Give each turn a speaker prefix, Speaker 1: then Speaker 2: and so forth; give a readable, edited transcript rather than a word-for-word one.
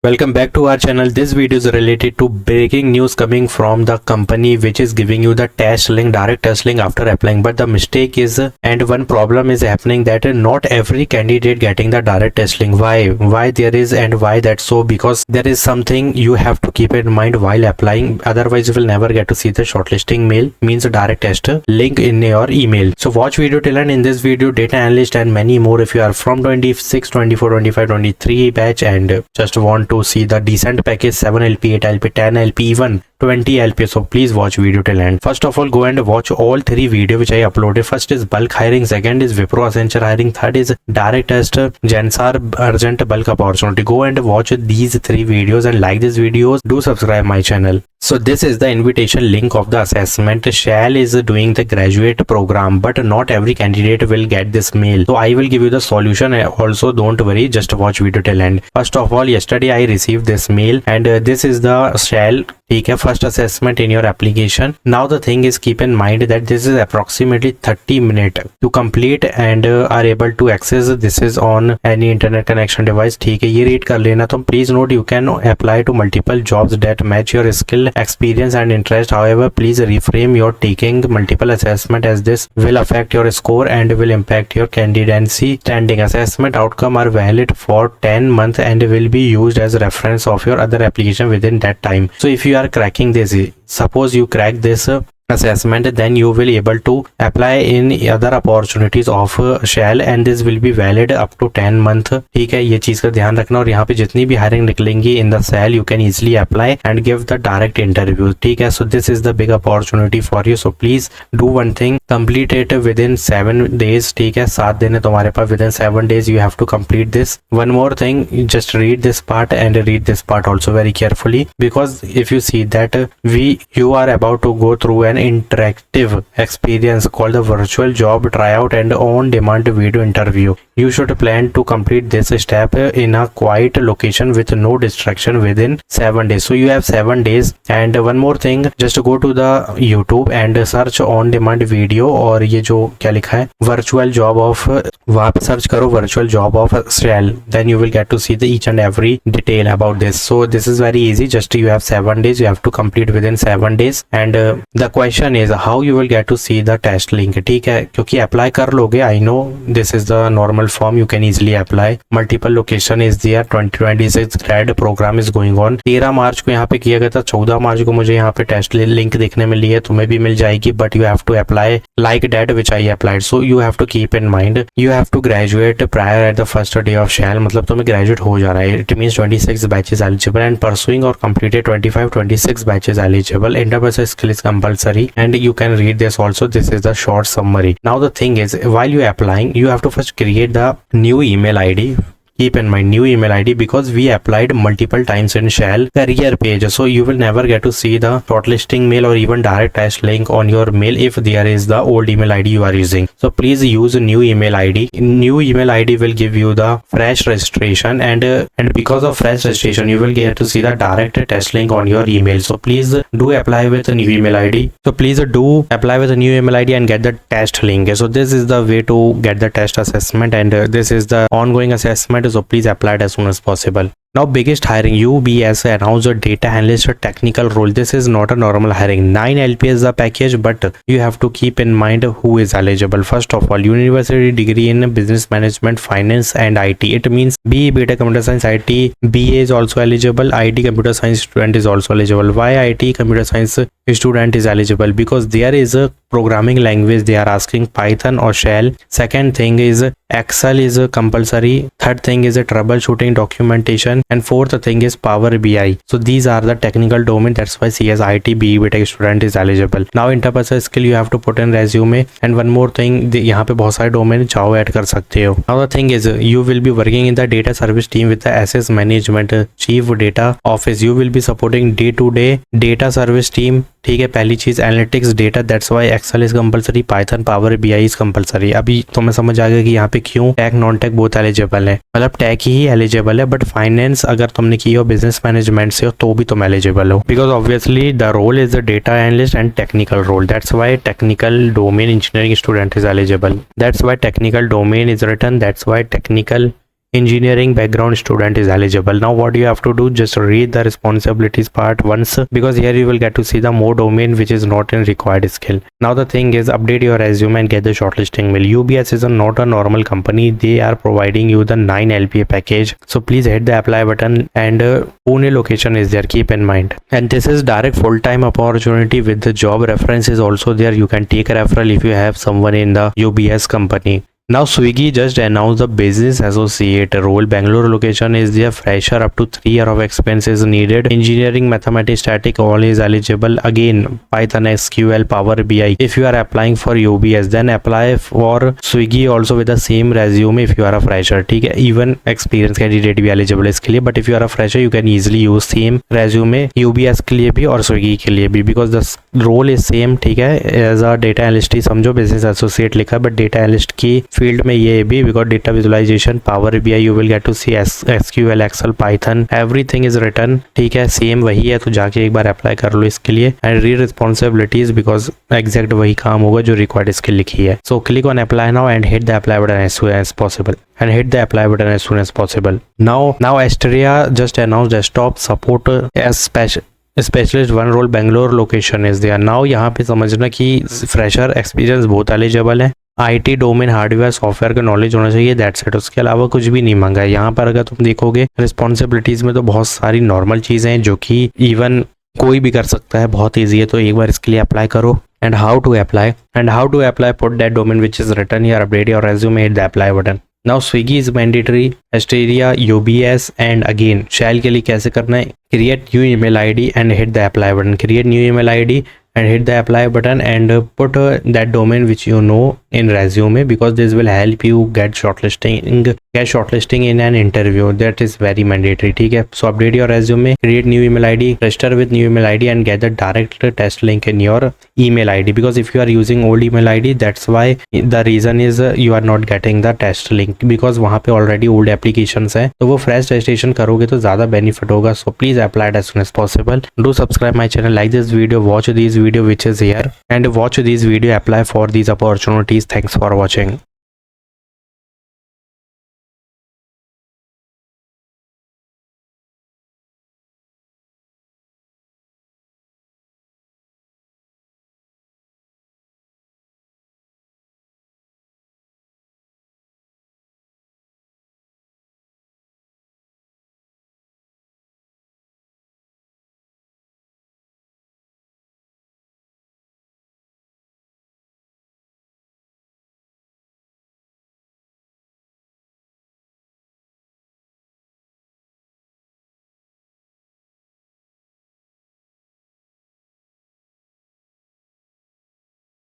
Speaker 1: Welcome back to our channel. This video is related to breaking news coming from the company which is giving you the test link, direct test link after applying. But the mistake is and one problem is happening that not every candidate getting the direct test link. Why there is and why that's so? Because there is something you have to keep in mind while applying. Otherwise you will never get to see the shortlisting mail, means direct test link in your email. So watch video till end. In this video, data analyst and many more. If you are from 26, 24, 25, 23 batch and just want to see the decent package 7 LP, 8 LP, 10 LP, even 20 LP, so please watch video till end. First of all, go and watch all three videos which I uploaded. First is bulk hiring, second is Wipro Accenture hiring, third is direct test Gensar urgent bulk opportunity. Go and watch these three videos and like these videos. Do subscribe my channel. So this is the invitation link of the assessment. Shell is doing the graduate program, but not every candidate will get this mail. So I will give you the solution. Also don't worry, just watch video till end. First of all, yesterday I received this mail and this is the Shell first assessment in your application. Now the thing is, keep in mind that this is approximately 30 minutes to complete and are able to access. This is on any internet connection device. ठीक है, ये read कर लेना. तो please note you can apply to multiple jobs that match your skill, experience and interest. However, please reframe your taking multiple assessment as this will affect your score and will impact your candidacy standing. Assessment outcome are valid for 10 months and will be used as reference of your other application within that time. So if you are cracking this, suppose you crack this assessment, then you will able to apply in other opportunities of Shell and this will be valid up to 10 month. ठीक है, ये चीज का ध्यान रखना. और यहाँ पे जितनी भी हायरिंग निकलेंगी in the Shell you can easily apply and give the direct interview. ठीक है, so this is the big opportunity for you. So please do one thing, complete it within 7 days. ठीक है, 7 दिन है तुम्हारे पास. Within 7 days you have to complete this. One more thing, just read this part and read this part also very carefully, because if you see that you are about to go through an interactive experience called the virtual job tryout and on-demand video interview. You should plan to complete this step in a quiet location with no distraction within 7 days. So you have 7 days. And one more thing, just go to the YouTube and search on-demand video और ये जो क्या लिखा है virtual job of, वहाँ पे search करो virtual job of Shell. Then you will get to see the each and every detail about this. So this is very easy. Just you have 7 days. You have to complete within 7 days. And the question is how you will get to see the test link. ठीक है, क्योंकि apply कर लोगे. I know this is the normal form, you can easily apply. Multiple location is there. 2026 grad program is going on. 13 मार्च को यहाँ पे किया गया था. 14 मार्च को मुझे यहाँ पे टेस्ट लिंक देखने मिली है. तुम्हें भी मिल जाएगी, but you have to apply like that which I applied. So you have to keep in mind you have to graduate prior at the first day of Shell. मतलब तुम्हें graduate हो जा रहा है. It means 26 batches eligible and pursuing or completed 25-26 batches eligible. Interpersonal skill is compulsory and you can read this also. This is the short summary. Now the thing is, while you are applying, you have to first create the new email ID. Keep in mind new email ID, because we applied multiple times in Shell career page. So you will never get to see the shortlisting mail or even direct test link on your mail if there is the old email ID you are using. So please use a new email ID. New email ID will give you the fresh registration and because of fresh registration you will get to see the direct test link on your email. So please do apply with a new email ID. So please do apply with a new email ID and get the test link. So this is the way to get the test assessment and this is the ongoing assessment. So please apply it as soon as possible. Now biggest hiring, UBS announced a data analyst technical role. This is not a normal hiring. 9 LP is the package, but you have to keep in mind who is eligible. First of all, university degree in business management, finance and IT. It means BE, BTech, computer science, IT, BA is also eligible. IT computer science student is also eligible. Why IT computer science student is eligible? Because there is a programming language they are asking, Python or Shell. Second thing is Excel is compulsory. Third thing is troubleshooting documentation. And fourth thing is Power BI. So these are the technical domain. That's why CS, IT, BE, BTech student is eligible. Now interpersonal skill you have to put in resume. And one more thing, यहाँ पे बहुत सारे domain चाहो add कर सकते हो. Now the thing is you will be working in the data service team with the SS management, chief data office. You will be supporting day-to-day data service team. ठीक है, पहली चीज analytics data, that's why Excel is compulsory, Python Power BI is compulsory. अभी तुम्हें समझ आ गया कि यहाँ पे क्यों टेक नॉन टेक बहुत एलिजिबल है. मतलब टेक ही एलिजिबल है, बट फाइनेंस अगर तुमने की हो, बिजनेस मैनेजमेंट से हो, तो भी तुम एलिजिबल हो, because obviously the role is the data analyst and technical role. That's why technical domain engineering student is eligible. That's why technical domain is written. That's why technical engineering background student is eligible. Now what you have to do, just read the responsibilities part once, because here you will get to see the more domain which is not in required skill. Now the thing is, update your resume and get the shortlisting mail. UBS is not a normal company. They are providing you the 9 LPA package, so please hit the apply button, and Pune location is there, keep in mind. And this is direct full-time opportunity with the job reference is also there. You can take a referral if you have someone in the UBS company. Now Swiggy just announced the business associate role. Bangalore location is their fresher up to 3 years of experience is needed. Engineering, mathematics, static, all is eligible. Again, Python, SQL, Power BI. If you are applying for UBS, then apply for Swiggy also with the same resume if you are a fresher. ठीक है, even experienced candidate भी eligible इसके लिए, but if you are a fresher you can easily use same resume UBS के लिए भी और Swiggy के लिए भी, because the role is same. ठीक है, as a data analyst ही समझो, business associate लिखा, but data analyst की फील्ड में ये भी, because data visualisation, Power BI, you will get to see SQL, Excel, Python, everything is written. ठीक है, सेम वही है, तो जाके एक बार अप्लाई कर लो इसके लिए and read responsibilities, because exact वही काम होगा जो रिक्वायर्ड स्किल लिखी है. So click on apply now and hit the apply button as soon as possible. And hit the apply button as soon as possible. Now Asteria just announced desktop support as specialist one role Bangalore location is दिया. Now यहाँ पे समझना कि fresher experience बहुत eligible है. IT domain, hardware, software का knowledge होना चाहिए, दैट्स इट. उसके अलावा कुछ भी नहीं मांगा है यहाँ पर. अगर तुम देखोगे रिस्पॉन्सिबिलिटीज में तो बहुत सारी नॉर्मल चीजें हैं जो कि इवन कोई भी कर सकता है, बहुत ईजी है. तो एक बार इसके लिए अप्लाई करो. And how to apply, put that domain which is written here, update your resume, hit the apply button. Now Swiggy is mandatory, Asteria, UBS, and again Shell के लिए कैसे करना है, create new email ID and hit the apply button. Create new email ID and hit the apply button and put that domain which you know in resume, because this will help you get shortlisting in an interview. That is very mandatory. ठीक है, so update your resume, create new email ID, register with new email ID and get the direct test link in your email ID, because if you are using old email ID, that's why the reason is you are not getting the test link, because वहाँ पे already old applications हैं, तो वो fresh registration करोगे तो ज़्यादा benefit होगा. So please apply it as soon as possible. Do subscribe my channel, like this video, watch this video which is here, and watch this video, apply for these opportunities. Thanks for watching.